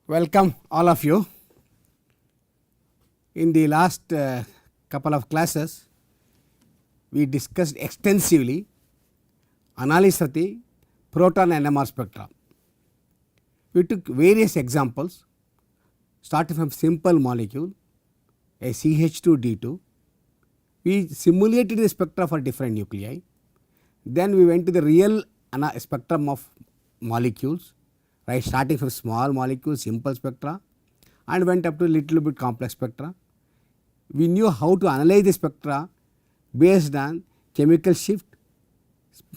Welcome all of you. In the last couple of classes, we discussed extensively analysis of the proton NMR spectra. We took various examples starting from simple molecule, a CH2D2. We simulated the spectra for different nuclei. Then we went to the real spectrum of molecules, right, starting from small molecules, simple spectra, and went up to little bit complex spectra. We knew how to analyze the spectra based on chemical shift,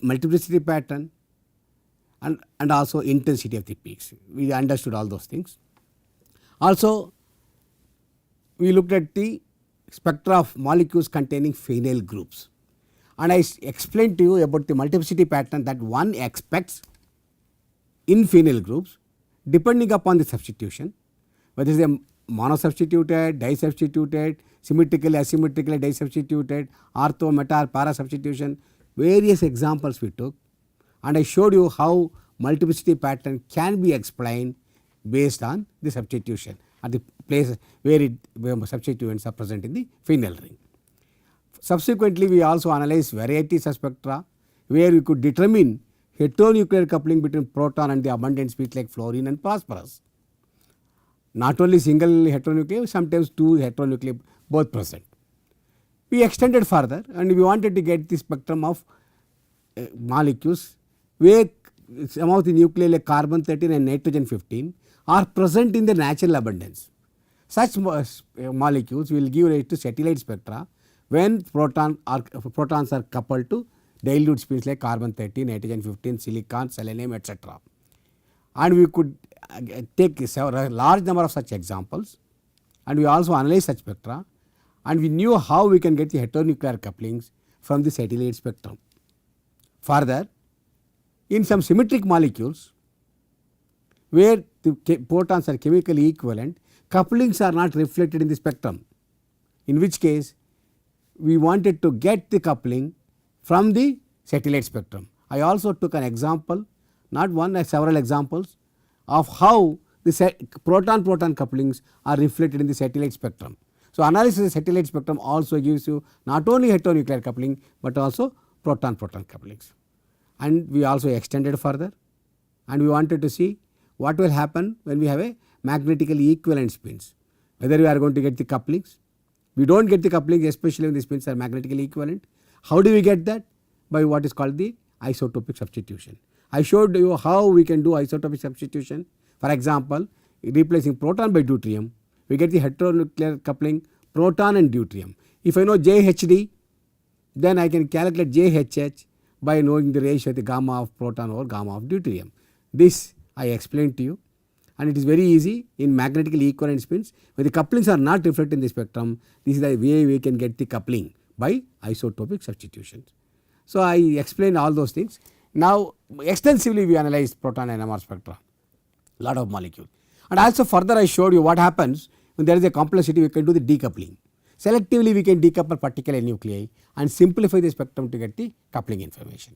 multiplicity pattern, and also intensity of the peaks. We understood all those things. Also, we looked at the spectra of molecules containing phenyl groups, and I explained to you about the multiplicity pattern that one expects in phenyl groups depending upon the substitution, whether it is a monosubstituted, disubstituted, symmetrically, asymmetrically disubstituted, ortho, meta, para substitution. Various examples we took, and I showed you how multiplicity pattern can be explained based on the substitution at the place where substituents are present in the phenyl ring. Subsequently, we also analyzed varieties of spectra where we could determine heteronuclear coupling between proton and the abundant species like fluorine and phosphorus. Not only single heteronuclear, sometimes two heteronuclear both present. We extended further and we wanted to get the spectrum of molecules where some of the nuclei like carbon 13 and nitrogen 15 are present in the natural abundance. Such molecules will give rise to satellite spectra when protons are coupled to dilute spins like carbon 13, nitrogen 15, silicon, selenium, etc. And we could take a large number of such examples, and we also analyzed such spectra, and we knew how we can get the heteronuclear couplings from the satellite spectrum. Further, in some symmetric molecules where the protons are chemically equivalent, couplings are not reflected in the spectrum, in which case we wanted to get the coupling from the satellite spectrum. I also took an example, not one, several examples of how the proton-proton couplings are reflected in the satellite spectrum. So, analysis of the satellite spectrum also gives you not only heteronuclear coupling, but also proton-proton couplings. And we also extended further, and we wanted to see what will happen when we have a magnetically equivalent spins, whether we are going to get the couplings. We do not get the couplings, especially when the spins are magnetically equivalent. How do we get that? By what is called the isotopic substitution. I showed you how we can do isotopic substitution. For example, replacing proton by deuterium, we get the heteronuclear coupling proton and deuterium. If I know JHD, then I can calculate JHH by knowing the ratio of the gamma of proton or gamma of deuterium. This I explained to you, and it is very easy in magnetically equivalent spins. When the couplings are not reflected in the spectrum, this is the way we can get the coupling by isotopic substitutions. So, I explained all those things. Now, extensively we analyzed proton NMR spectra, lot of molecules, and also further I showed you what happens when there is a complexity. We can do the decoupling. Selectively we can decouple particular nuclei and simplify the spectrum to get the coupling information.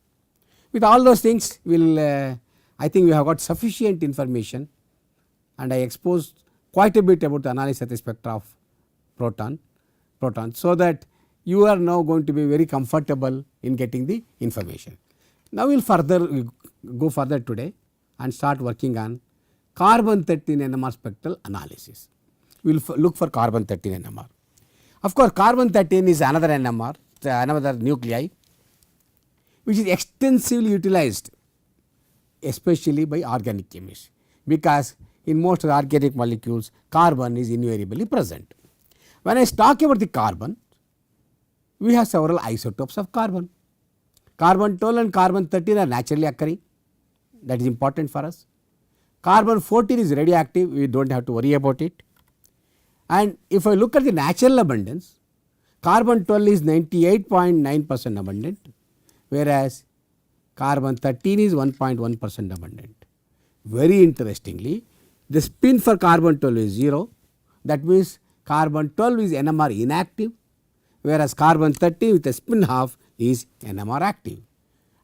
With all those things, I think we have got sufficient information, and I exposed quite a bit about the analysis of the spectra of protons, so that you are now going to be very comfortable in getting the information. Now we will go further today and start working on carbon 13 NMR spectral analysis. We will look for carbon 13 NMR. Of course, carbon 13 is another NMR, another nuclei, which is extensively utilized, especially by organic chemists, because in most of the organic molecules carbon is invariably present. When I talk about the carbon, we have several isotopes of carbon. Carbon 12 and carbon 13 are naturally occurring, that is important for us. Carbon 14 is radioactive, we do not have to worry about it. And if I look at the natural abundance, carbon 12 is 98.9% abundant, whereas carbon 13 is 1.1% abundant. Very interestingly, the spin for carbon 12 is 0, that means carbon 12 is NMR inactive, whereas carbon 13 with a spin half is NMR active.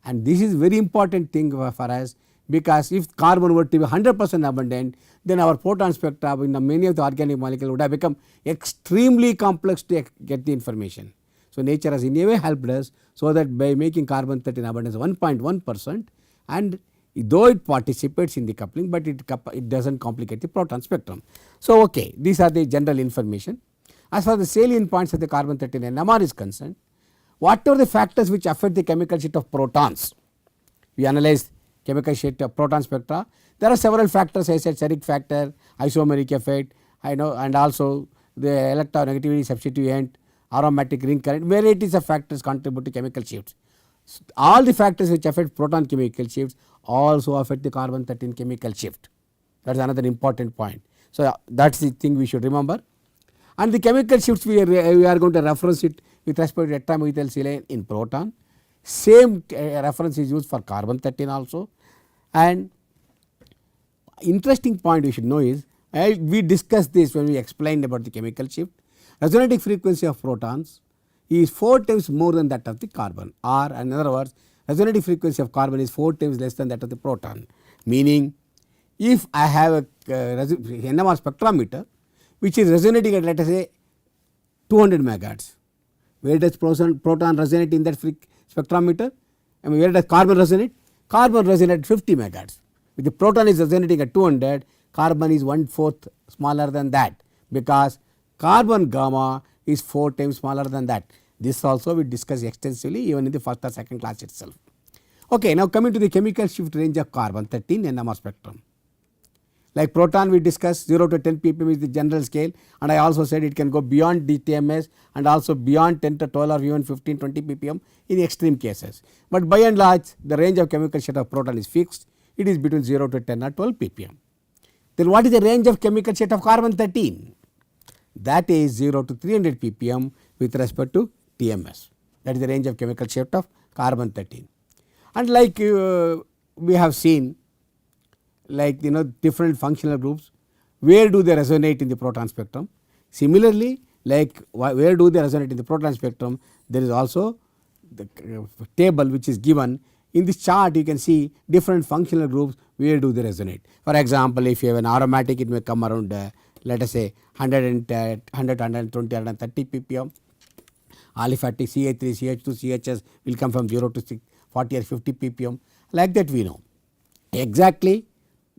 And this is very important thing for us, because if carbon were to be 100% abundant, then our proton spectra in the many of the organic molecules would have become extremely complex to get the information. So, nature has in a way helped us, so that by making carbon 13 abundance 1.1%, and though it participates in the coupling, but it does not complicate the proton spectrum. So, okay, these are the general information. As far as the salient points of the carbon 13 NMR is concerned, what are the factors which affect the chemical sheet of protons? We analyze chemical sheet of proton spectra. There are several factors, I said steric factor, isomeric effect, and also the electronegativity substituent, aromatic ring current, varieties of factors contribute to chemical shifts. So, all the factors which affect proton chemical shifts also affect the carbon 13 chemical shift. That is another important point. So, that is the thing we should remember. And the chemical shifts we are going to reference it with respect to tetramethylsilane in proton. Same reference is used for carbon 13 also. And interesting point we should know is, we discussed this when we explained about the chemical shift. Resonating frequency of protons is 4 times more than that of the carbon, or in other words, resonating frequency of carbon is 4 times less than that of the proton. Meaning, if I have a NMR spectrometer which is resonating at, let us say, 200 megahertz, where does proton resonate in that spectrometer? I mean, where does carbon resonate? Carbon resonates at 50 megahertz. If the proton is resonating at 200, carbon is 1/4 smaller than that, because carbon gamma is 4 times smaller than that. This also we discussed extensively even in the first or second class itself. Okay, now coming to the chemical shift range of carbon 13 NMR spectrum. Like proton we discussed 0 to 10 ppm is the general scale, and I also said it can go beyond DTMS and also beyond 10 to 12 or even 15-20 ppm in extreme cases. But by and large the range of chemical shift of proton is fixed, it is between 0 to 10 or 12 ppm. Then what is the range of chemical shift of carbon 13? That is 0 to 300 ppm with respect to TMS. That is the range of chemical shift of carbon 13. And like we have seen, like different functional groups, where do they resonate in the proton spectrum? Similarly, like where do they resonate in the proton spectrum, there is also the table which is given. In this chart you can see different functional groups, where do they resonate. For example, if you have an aromatic, it may come around let us say 100, 120, 130 ppm. Aliphatic CH3, CH2, CHS will come from 0 to 40 or 50 ppm. Like that we know. Exactly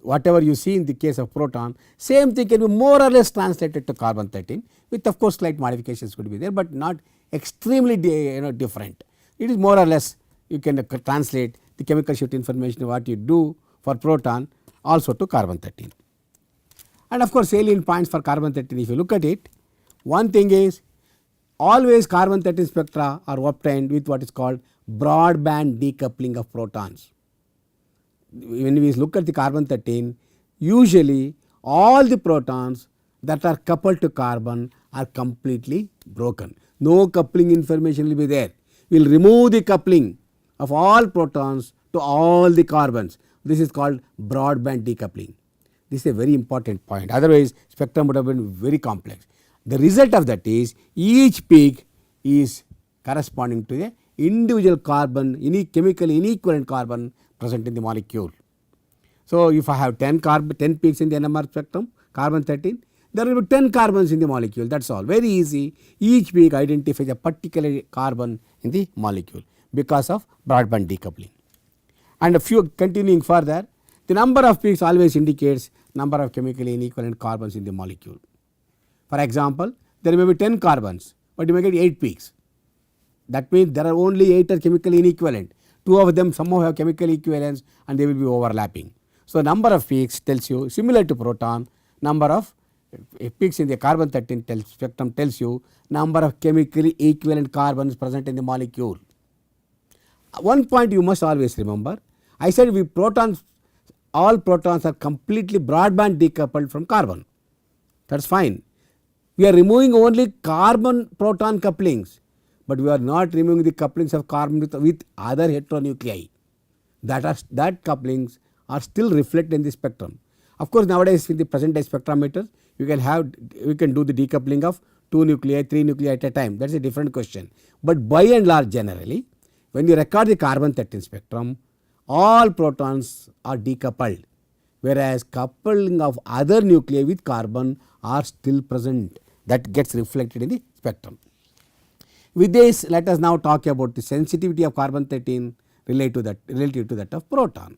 whatever you see in the case of proton, same thing can be more or less translated to carbon 13, with of course slight modifications could be there, but not extremely different. It is more or less you can translate the chemical shift information what you do for proton also to carbon 13. And of course salient points for carbon 13, if you look at it, one thing is always carbon 13 spectra are obtained with what is called broadband decoupling of protons. When we look at the carbon 13, usually all the protons that are coupled to carbon are completely broken. No coupling information will be there. We will remove the coupling of all protons to all the carbons. This is called broadband decoupling. This is a very important point, otherwise spectrum would have been very complex. The result of that is each peak is corresponding to a individual carbon, chemically inequivalent carbon present in the molecule. So, if I have 10 peaks in the NMR spectrum, carbon 13, there will be 10 carbons in the molecule, that is all, very easy. Each peak identifies a particular carbon in the molecule because of broadband decoupling. And a few continuing further, the number of peaks always indicates number of chemically inequivalent carbons in the molecule. For example, there may be 10 carbons, but you may get 8 peaks. That means there are only 8 are chemically inequivalent. 2 of them somehow have chemical equivalence and they will be overlapping. So, number of peaks tells you, similar to proton, number of peaks in the carbon 13 spectrum tells you number of chemically equivalent carbons present in the molecule. One point you must always remember, I said all protons are completely broadband decoupled from carbon. That is fine. We are removing only carbon proton couplings, but we are not removing the couplings of carbon with other heteronuclei. That couplings are still reflected in the spectrum. Of course, nowadays with the present day spectrometers, you can do the decoupling of 2 nuclei, 3 nuclei at a time. That is a different question. But by and large generally, when you record the carbon 13 spectrum, all protons are decoupled, whereas coupling of other nuclei with carbon are still present. That gets reflected in the spectrum. With this, let us now talk about the sensitivity of carbon 13 relative to that of proton.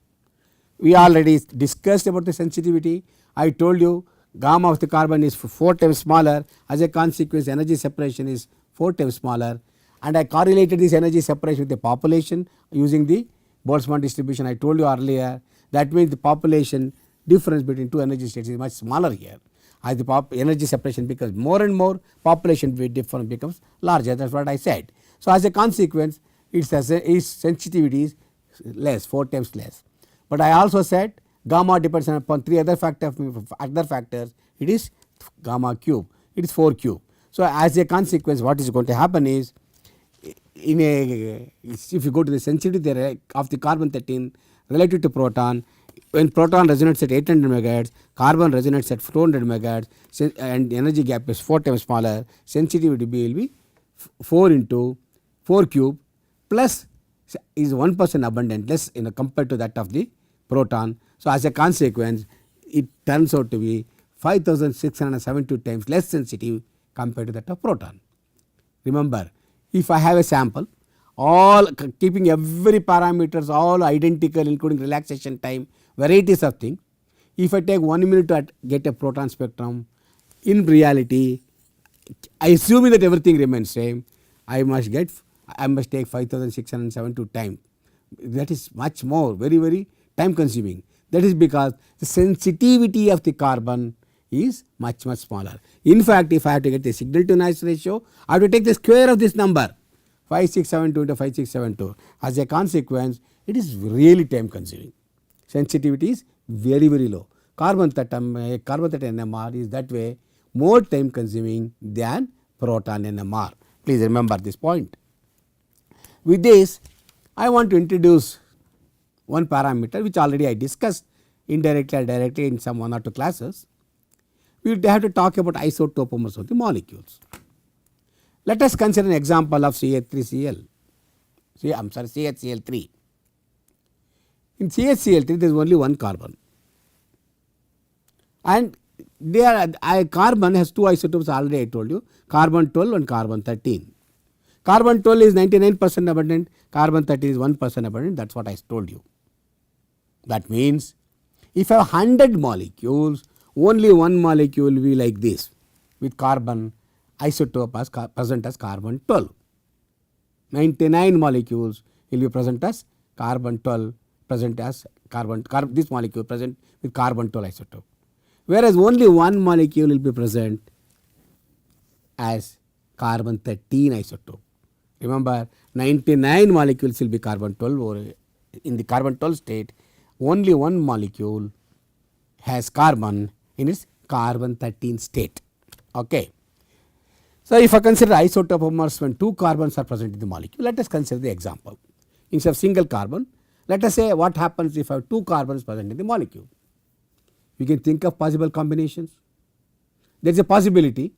We already discussed about the sensitivity. I told you gamma of the carbon is 4 times smaller. As a consequence, energy separation is 4 times smaller, and I correlated this energy separation with the population using the Boltzmann distribution. I told you earlier that means the population difference between two energy states is much smaller here. As the energy separation becomes more and more, population difference becomes larger. That is what I said. So, as a consequence, its sensitivity is less, 4 times less. But I also said gamma depends upon 3 other factors. It is gamma cube. It is 4 cube. So, as a consequence, what is going to happen is, if you go to the sensitivity of the carbon 13 relative to proton, when proton resonates at 800 megahertz, carbon resonates at 400 megahertz, and energy gap is 4 times smaller, sensitivity will be 4 into 4 cube plus is 1% abundant less compared to that of the proton. So, as a consequence, it turns out to be 5672 times less sensitive compared to that of proton. Remember, if I have a sample, all keeping every parameters all identical including relaxation time, varieties of things, if I take 1 minute to get a proton spectrum, in reality, assuming that everything remains same, I must take 5672 time. That is much more, very time consuming. That is because the sensitivity of the carbon is much smaller. In fact, if I have to get the signal to noise ratio, I have to take the square of this number 5672 into 5672. As a consequence, it is really time consuming. Sensitivity is very low. Carbon 13 NMR is that way more time consuming than proton NMR. Please remember this point. With this, I want to introduce one parameter which already I discussed indirectly or directly in some 1 or 2 classes. We will have to talk about isotopomers of the molecules. Let us consider an example of CH3Cl. CHCl3. In CHCl3 there is only one carbon, and carbon has 2 isotopes already I told you, carbon 12 and carbon 13. Carbon 12 is 99% abundant, carbon 13 is 1% abundant, that is what I told you. That means if I have 100 molecules, only one molecule will be like this with carbon isotope as present as carbon 12. 99 molecules will be present as carbon 12 present as this molecule present with carbon 12 isotope. Whereas only one molecule will be present as carbon 13 isotope. Remember, 99 molecules will be carbon 12, or in the carbon 12 state, only one molecule has carbon in its carbon 13 state. Okay. So, if I consider isotopomers when 2 carbons are present in the molecule, let us consider the example. Instead of single carbon, let us say what happens if I have 2 carbons present in the molecule. You can think of possible combinations. There is a possibility.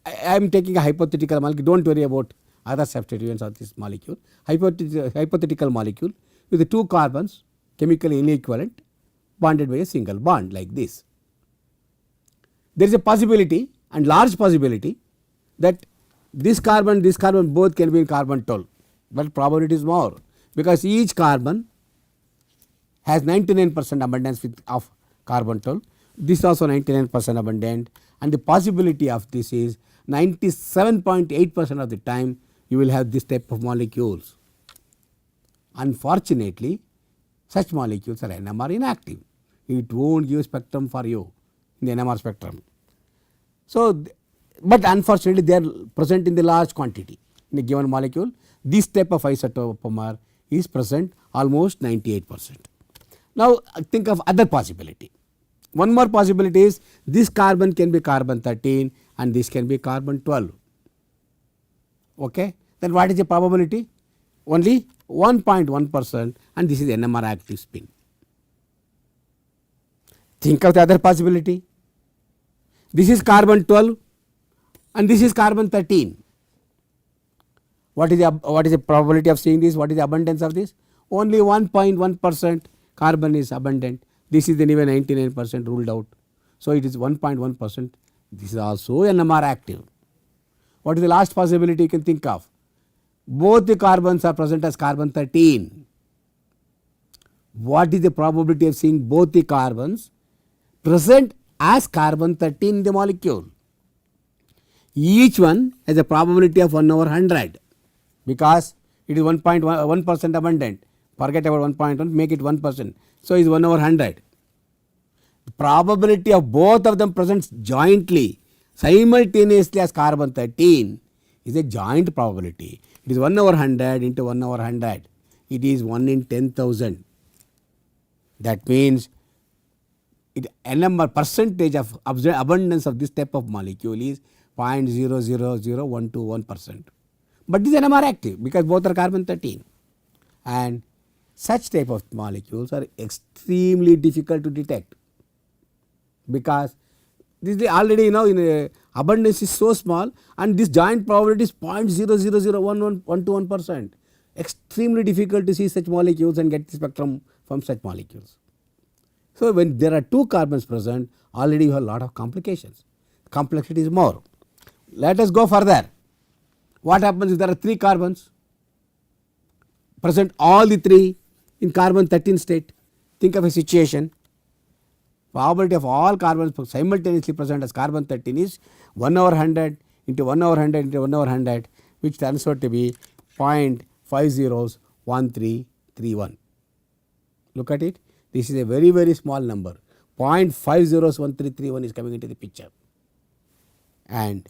I am taking a hypothetical molecule, do not worry about other substituents of this molecule. Hypothetical molecule with the 2 carbons chemically inequivalent bonded by a single bond like this. There is a possibility and large possibility that this carbon both can be in carbon 12, but probability is more because each carbon has 99% abundance of carbon 12. This also 99% abundant, and the possibility of this is 97.8% of the time you will have this type of molecules. Unfortunately, such molecules are NMR inactive. It will not give spectrum for you in the NMR spectrum. So, but unfortunately they are present in the large quantity in a given molecule. This type of isotopomer is present almost 98%. Now, think of other possibility. One more possibility is this carbon can be carbon 13 and this can be carbon 12. Okay. Then what is the probability? Only 1.1%, and this is NMR active spin. Think of the other possibility. This is carbon 12 and this is carbon 13. What is the probability of seeing this? What is the abundance of this? only 1.1% carbon is abundant. This is anyway 99% ruled out. So it is 1.1%. This is also NMR active. What is the last possibility you can think of? Both the carbons are present as carbon 13. What is the probability of seeing both the carbons present as carbon 13 in the molecule? Each one has a probability of 1 over 100 because it is 1.1% abundant. Forget about 1.1, make it 1%. So it is 1 over 100. The probability of both of them present jointly, simultaneously as carbon 13 is a joint probability. It is 1 over 100 into 1 over 100. It is 1 in 10,000. That means NMR percentage of abundance of this type of molecule is 0.000121%. But this is NMR active because both are carbon 13. And such type of molecules are extremely difficult to detect because this is already in abundance is so small and this joint probability is 0.000121%. Extremely difficult to see such molecules and get the spectrum from such molecules. So when there are two carbons present, already you have a lot of complications. Complexity is more. Let us go further. What happens if there are three carbons present, all the three in carbon 13 state? Think of a situation. Probability of all carbons simultaneously present as carbon 13 is 1 over 100 into 1 over 100 into 1 over 100, which turns out to be 0.501331. Look at it. This is a very, very small number. 0.501331 is coming into the picture. And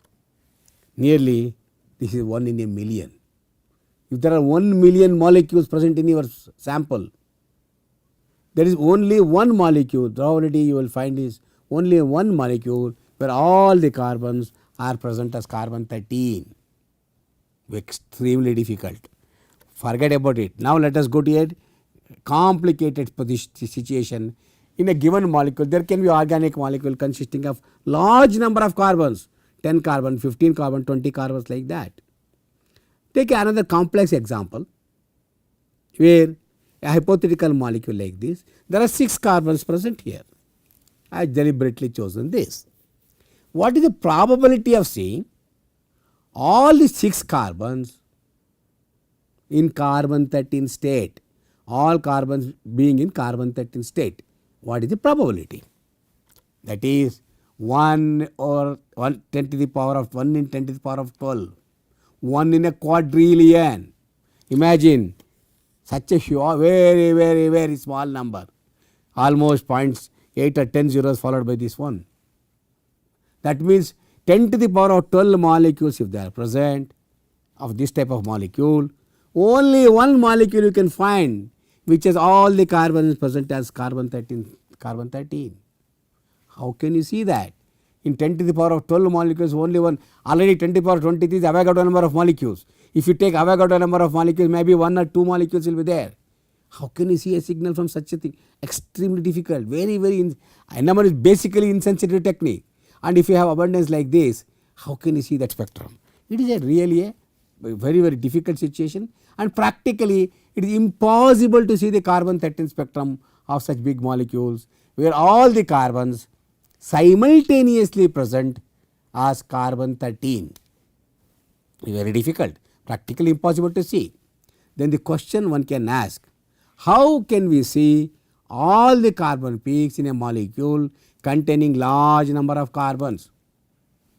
nearly this is 1 in a million. If there are 1 million molecules present in your sample, there is only one molecule. The probability you will find is only one molecule where all the carbons are present as carbon 13. Extremely difficult. Forget about it. Now let us go to a complicated situation. In a given molecule, there can be organic molecule consisting of large number of carbons, 10 carbon, 15 carbon, 20 carbons, like that. Take another complex example where a hypothetical molecule like this, there are 6 carbons present here. I have deliberately chosen this. What is the probability of seeing all the 6 carbons in carbon 13 state? All carbons being in carbon 13 state. What is the probability? That is 1 or 1 10 to the power of 1 in 10 to the power of 12. 1 in a quadrillion. Imagine such a very, very, very small number. Almost 0.8 or 10 zeros followed by this one. That means 10 to the power of 12 molecules if they are present of this type of molecule. Only one molecule you can find which has all the carbons present as carbon 13. How can you see that? In 10 to the power of 12 molecules, only one. Already 10 to the power of 23 is Avogadro number of molecules. If you take Avogadro number of molecules, maybe 1 or 2 molecules will be there. How can you see a signal from such a thing? Extremely difficult. Very, very. NMR is basically insensitive technique. And if you have abundance like this, how can you see that spectrum? It is really a very, very difficult situation. And practically, it is impossible to see the carbon 13 spectrum of such big molecules where all the carbons simultaneously present as carbon 13. It is very difficult, practically impossible to see. Then the question one can ask, how can we see all the carbon peaks in a molecule containing large number of carbons?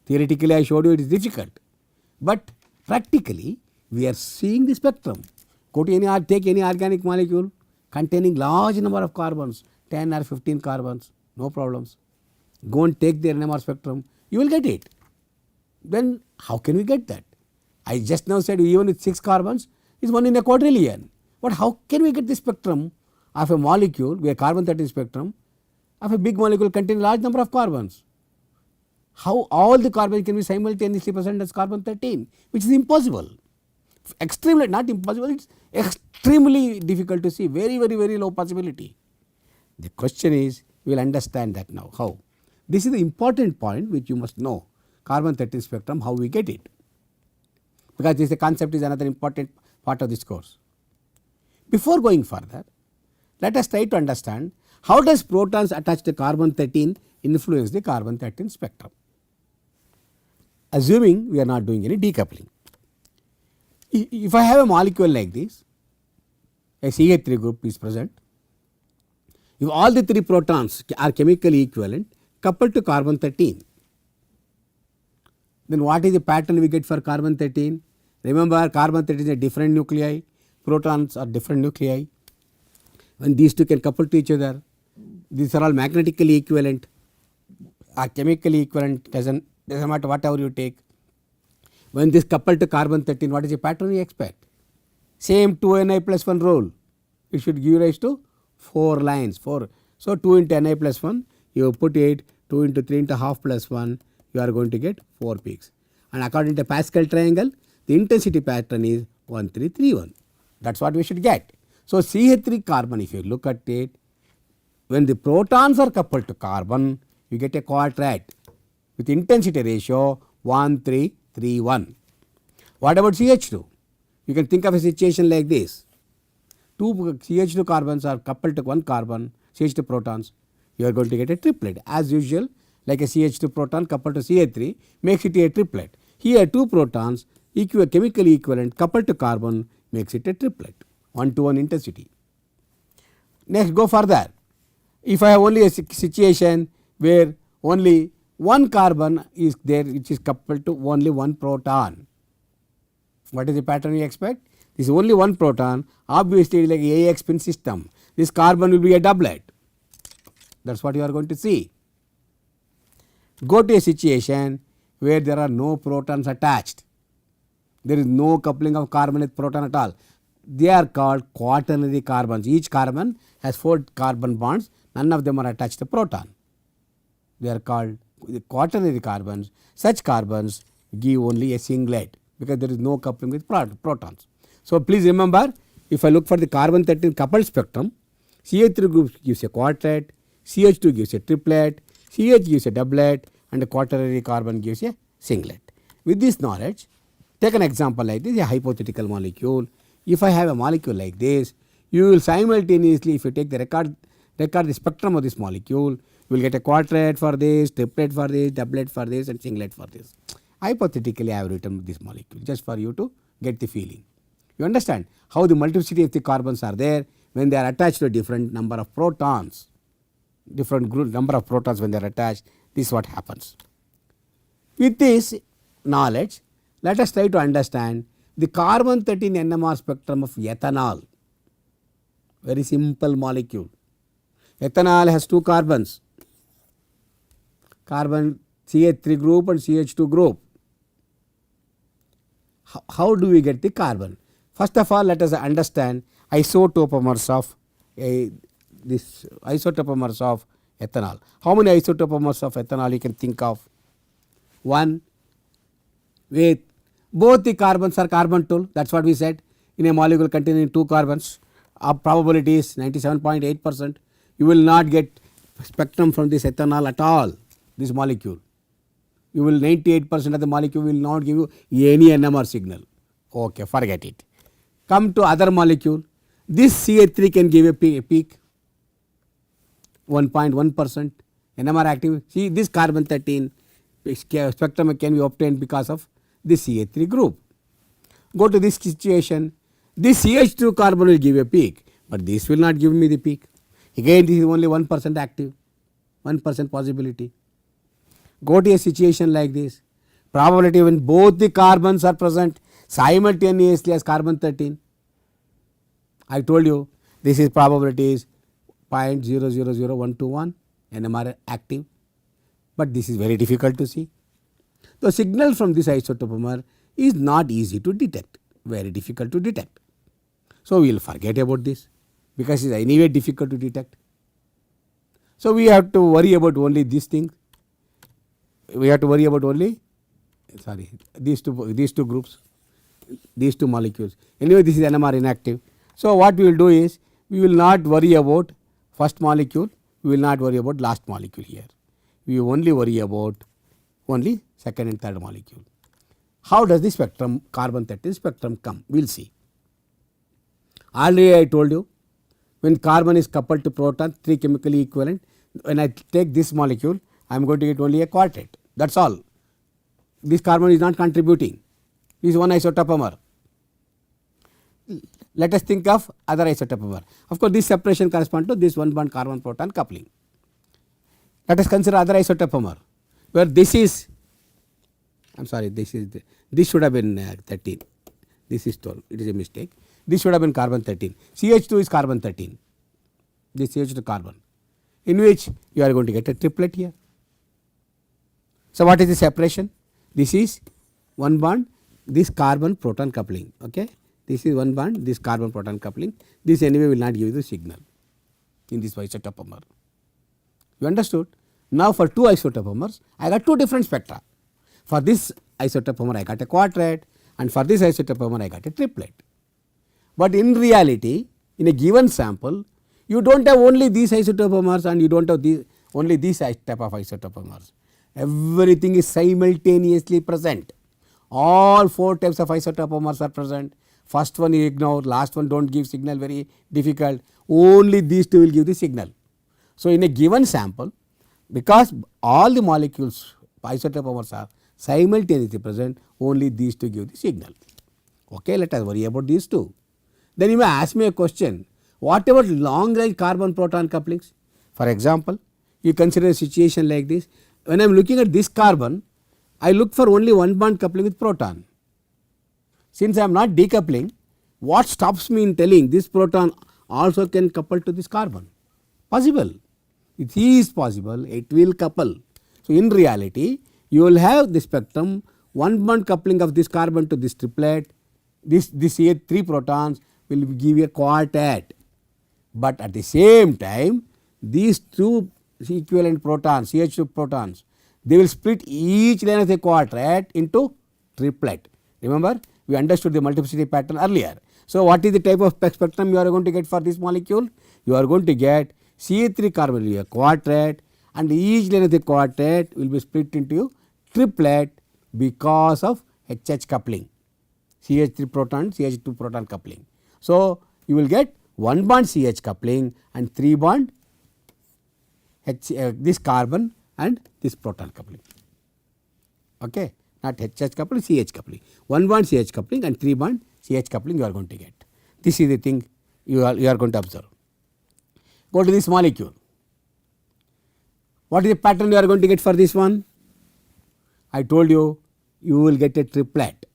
Theoretically, I showed you it is difficult, but practically we are seeing the spectrum. Go to take any organic molecule containing large number of carbons, 10 or 15 carbons, no problems. Go and take the NMR spectrum, you will get it. Then how can we get that? I just now said even with 6 carbons is 1 in a quadrillion. But how can we get the spectrum of a molecule, where carbon 13 spectrum, of a big molecule containing large number of carbons? How all the carbons can be simultaneously present as carbon 13, which is impossible. Extremely, not impossible, it is extremely difficult to see, very, very, very low possibility. The question is, we will understand that now. How? This is the important point which you must know. Carbon 13 spectrum, how we get it. Because this concept is another important part of this course. Before going further, let us try to understand how does protons attached to carbon 13 influence the carbon 13 spectrum. Assuming we are not doing any decoupling. If I have a molecule like this, a CH3 group is present, if all the 3 protons are chemically equivalent coupled to carbon 13, then what is the pattern we get for carbon 13? Remember, carbon 13 is a different nuclei, protons are different nuclei. When these two can couple to each other, these are all magnetically equivalent, are chemically equivalent, doesn't matter whatever you take. When this coupled to carbon 13, what is the pattern you expect? Same 2Ni plus 1 rule, it should give rise to 4 lines, 4. So, 2 into Ni plus 1, you put it 2 into 3 into half plus 1, you are going to get 4 peaks. And according to Pascal triangle, the intensity pattern is 1 3 3 1. That is what we should get. So, CH3 carbon, if you look at it, when the protons are coupled to carbon, you get a quadrat with intensity ratio 1 3 3 1. What about CH2? You can think of a situation like this. 2 CH2 carbons are coupled to 1 carbon, CH2 protons, you are going to get a triplet. As usual, like a CH2 proton coupled to CH3 makes it a triplet. Here 2 protons chemically equivalent coupled to carbon makes it a triplet, 1 to 1 intensity. Next, go further. If I have only a situation where only 1 carbon is there which is coupled to only 1 proton, what is the pattern you expect? This is only 1 proton, obviously it is like AX spin system. This carbon will be a doublet. That is what you are going to see. Go to a situation where there are no protons attached. There is no coupling of carbon with proton at all. They are called quaternary carbons. Each carbon has 4 carbon bonds, none of them are attached to proton. They are called quaternary carbons. Such carbons give only a singlet because there is no coupling with protons. So, please remember, if I look for the carbon 13 coupled spectrum, CH3 group gives a quadrat, CH2 gives a triplet, CH gives a doublet, and a quaternary carbon gives a singlet. With this knowledge, take an example like this, a hypothetical molecule. If I have a molecule like this, you will simultaneously, if you take the record the spectrum of this molecule, you will get a quadrat for this, triplet for this, doublet for this, and singlet for this. Hypothetically, I have written this molecule just for you to get the feeling. You understand how the multiplicity of the carbons are there when they are attached to a different number of protons, different group number of protons when they are attached. This is what happens. With this knowledge, let us try to understand the carbon 13 NMR spectrum of ethanol. Very simple molecule. Ethanol has 2 carbons, carbon CH3 group and CH2 group. How do we get the carbon? First of all, let us understand isotopomers of isotopomers of ethanol. How many isotopomers of ethanol you can think of? 1 with both the carbons are carbon-12, that is what we said. In a molecule containing 2 carbons, our probability is 97.8%. You will not get spectrum from this ethanol at all, this molecule. You will 98% of the molecule will not give you any NMR signal. Okay, forget it. Come to other molecule. This CH3 can give a peak 1.1% NMR active. See, this carbon 13 spectrum can be obtained because of this CH3 group. Go to this situation. This CH2 carbon will give a peak, but this will not give me the peak. Again, this is only 1% active, 1% possibility. Go to a situation like this. Probability when both the carbons are present simultaneously as carbon 13. I told you this is probability is 0.000121 NMR active, but this is very difficult to see. The signal from this isotopomer is not easy to detect, very difficult to detect. So, we will forget about this because it is anyway difficult to detect. So, we have to worry about only this thing. We have to worry about only these two groups, these 2 molecules. Anyway, this is NMR inactive. So, what we will do is we will not worry about first molecule, we will not worry about last molecule here. We will only worry about only second and third molecule. How does the spectrum carbon 13 spectrum come? We will see. Already I told you, when carbon is coupled to proton, 3 chemically equivalent, when I take this molecule, I am going to get only a quartet. That is all. This carbon is not contributing. This is one isotopomer. Let us think of other isotopomer. Of course, this separation corresponds to this one bond carbon proton coupling. Let us consider other isotopomer, where this is, I am sorry, this should have been 13. This is 12. It is a mistake. This should have been carbon 13. CH2 is carbon 13. This CH2 carbon, in which you are going to get a triplet here. So, what is the separation? This is one bond, this carbon proton coupling. Okay, this is one bond, this carbon proton coupling. This anyway will not give you the signal in this isotopomer. You understood? Now, for two isotopomers, I got two different spectra. For this isotopomer, I got a quartet, and for this isotopomer, I got a triplet. But in reality, in a given sample, you do not have only these isotopomers and you do not have only these type of isotopomers. Everything is simultaneously present. All 4 types of isotopomers are present. First one you ignore, last one do not give signal, very difficult. Only these two will give the signal. So, in a given sample, because all the molecules isotopomers are simultaneously present, only these two give the signal. Okay, let us worry about these two. Then you may ask me a question, what about long range carbon proton couplings? For example, you consider a situation like this. When I am looking at this carbon, I look for only one bond coupling with proton. Since I am not decoupling, what stops me in telling this proton also can couple to this carbon? Possible. It is possible, it will couple. So, in reality, you will have the spectrum, one bond coupling of this carbon to this triplet, this here 3 protons will give you a quartet. But at the same time, these 2 equivalent protons, CH2 protons, they will split each line of the quartet into triplet. Remember, we understood the multiplicity pattern earlier. So, what is the type of spectrum you are going to get for this molecule? You are going to get CH3 carbon will be a quartet, and each line of the quartet will be split into triplet because of HH coupling, CH3 proton, CH2 proton coupling. So, you will get 1 bond CH coupling and 3 bond this carbon and this proton coupling. Okay, not HH coupling, CH coupling. 1 bond CH coupling and 3 bond CH coupling you are going to get. This is the thing you are going to observe. Go to this molecule. What is the pattern you are going to get for this one? I told you, you will get a triplet,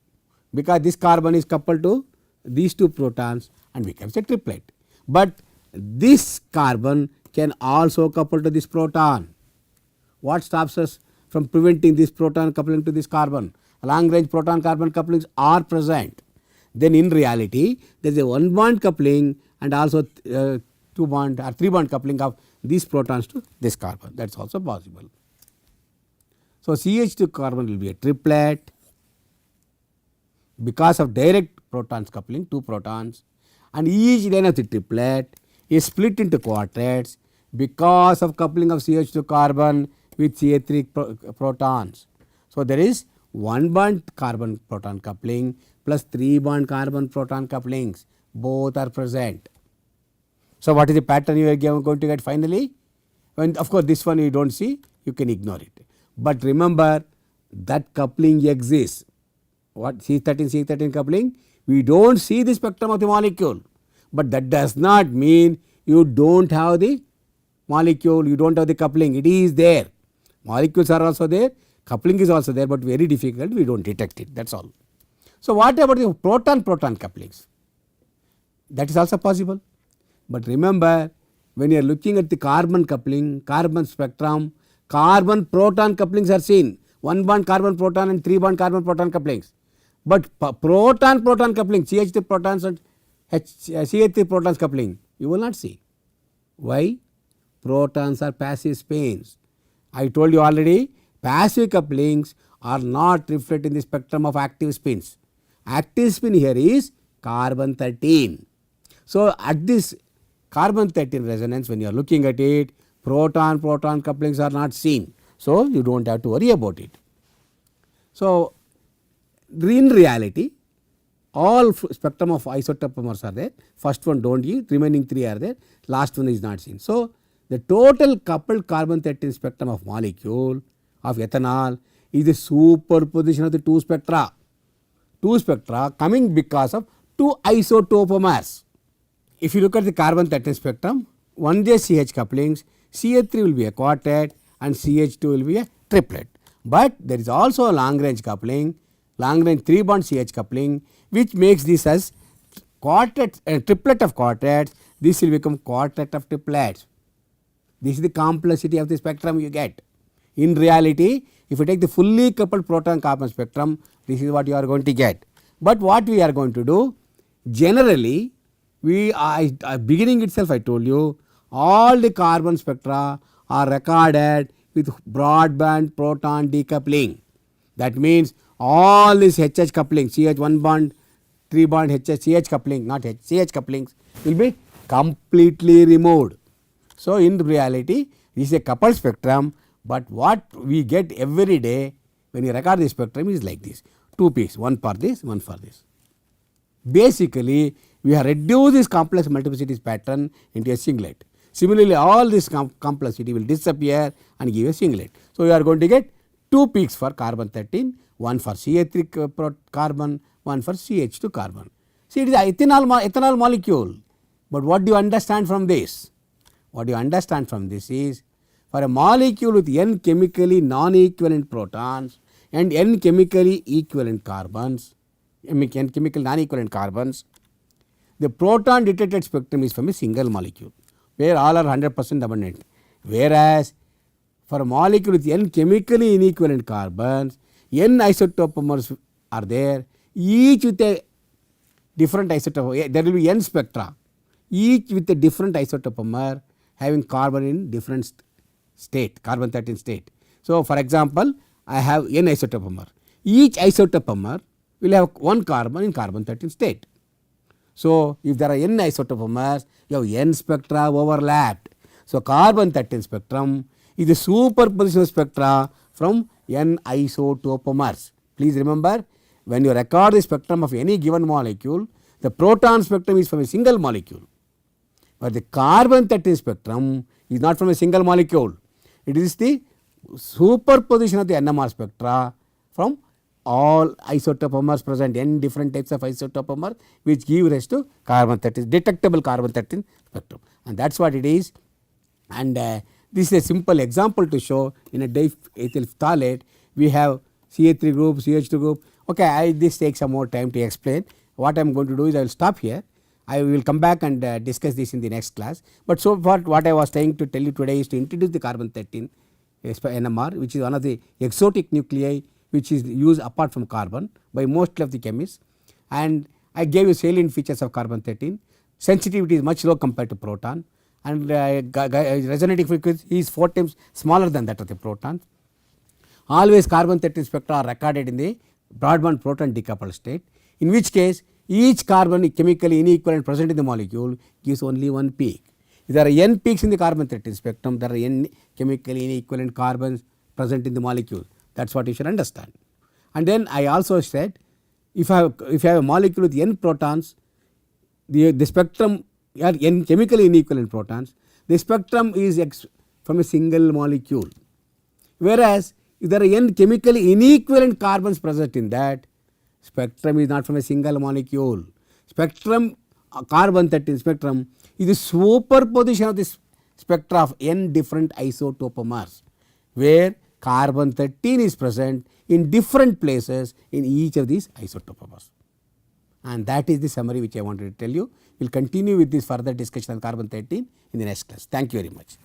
because this carbon is coupled to these 2 protons and becomes a triplet. But this carbon can also couple to this proton. What stops us from preventing this proton coupling to this carbon? Long range proton carbon couplings are present. Then in reality, there is a 1 bond coupling and also 2 bond or 3 bond coupling of these protons to this carbon. That is also possible. So, CH2 carbon will be a triplet because of direct protons coupling, 2 protons, and each line of the triplet is split into quartets because of coupling of CH2 carbon with CH3 protons. So, there is 1 bond carbon proton coupling plus 3 bond carbon proton couplings, both are present. So, what is the pattern you are going to get finally? When of course, this one you do not see, you can ignore it. But remember that coupling exists. What C13 coupling? We do not see the spectrum of the molecule, but that does not mean you do not have the molecule, you do not have the coupling, it is there. Molecules are also there, coupling is also there, but very difficult, we do not detect it, that is all. So, what about the proton-proton couplings? That is also possible. But remember, when you are looking at the carbon coupling, carbon spectrum, carbon proton couplings are seen, 1 bond carbon proton and 3 bond carbon proton couplings. But proton proton coupling, CH3 protons and CH3 protons coupling, you will not see. Why? Protons are passive spins. I told you already, passive couplings are not reflected in the spectrum of active spins. Active spin here is carbon 13. So, at this carbon 13 resonance, when you are looking at it, proton proton couplings are not seen. So, you do not have to worry about it. So, in reality, all spectrum of isotopomers are there. First one don't give, remaining 3 are there, last one is not seen. So, the total coupled carbon 13 spectrum of molecule of ethanol is the superposition of the 2 spectra. 2 spectra coming because of 2 isotopomers. If you look at the carbon 13 spectrum, 1J CH couplings, CH3 will be a quartet and CH2 will be a triplet. But there is also a long range coupling, long range 3 bond CH coupling, which makes this as quartet, triplet of quartets. This will become quartet of triplets. This is the complexity of the spectrum you get. In reality, if you take the fully coupled proton carbon spectrum, this is what you are going to get. But what we are going to do, generally, beginning itself I told you, all the carbon spectra are recorded with broadband proton decoupling. That means all this HH coupling, CH 1 bond, 3 bond HH, CH coupling, not CH couplings, will be completely removed. So, in reality, this is a coupled spectrum, but what we get every day when you record the spectrum is like this, 2 peaks, one for this, one for this. Basically, we have reduced this complex multiplicities pattern into a singlet. Similarly, all this complexity will disappear and give a singlet. So, we are going to get 2 peaks for carbon 13, one for CH3 carbon, one for CH2 carbon. See, it is an ethanol molecule. But what do you understand from this? What you understand from this is, for a molecule with n chemically non-equivalent protons and n chemically equivalent carbons, n chemical non-equivalent carbons, the proton detected spectrum is from a single molecule, where all are 100% abundant. Whereas, for a molecule with n chemically inequivalent carbons, n isotopomers are there, each with a different isotope. There will be n spectra, each with a different isotopomer having carbon in different state, carbon 13 state. So, for example, I have n isotopomer. Each isotopomer will have one carbon in carbon 13 state. So, if there are n isotopomers, you have n spectra overlapped. So, carbon 13 spectrum is the superposition of spectra from n isotopomers. Please remember, when you record the spectrum of any given molecule, the proton spectrum is from a single molecule. But the carbon 13 spectrum is not from a single molecule. It is the superposition of the NMR spectra from all isotopomers present, n different types of isotopomer, which give rise to carbon 13, detectable carbon 13 spectrum. And that is what it is. And this is a simple example to show. In a diethyl phthalate, we have CH3 group, CH2 group. Okay, this takes some more time to explain. What I am going to do is I will stop here. I will come back and discuss this in the next class. But so far, what I was trying to tell you today is to introduce the carbon 13 NMR, which is one of the exotic nuclei which is used apart from carbon by most of the chemists. And I gave you salient features of carbon 13. Sensitivity is much low compared to proton, and resonating frequency is 4 times smaller than that of the proton. Always carbon 13 spectra are recorded in the broadband proton decoupled state, in which case each carbon chemically inequivalent present in the molecule gives only one peak. If there are n peaks in the carbon 13 spectrum, there are n chemically inequivalent carbons present in the molecule. That is what you should understand. And then I also said, if you have a molecule with n protons, the spectrum are n chemically inequivalent protons, the spectrum is from a single molecule. Whereas, if there are n chemically inequivalent carbons present in that, spectrum is not from a single molecule. Spectrum, carbon 13 spectrum is the superposition of this spectra of n different isotopomers, where carbon 13 is present in different places in each of these isotopomers. And that is the summary which I wanted to tell you. We will continue with this further discussion on carbon 13 in the next class. Thank you very much.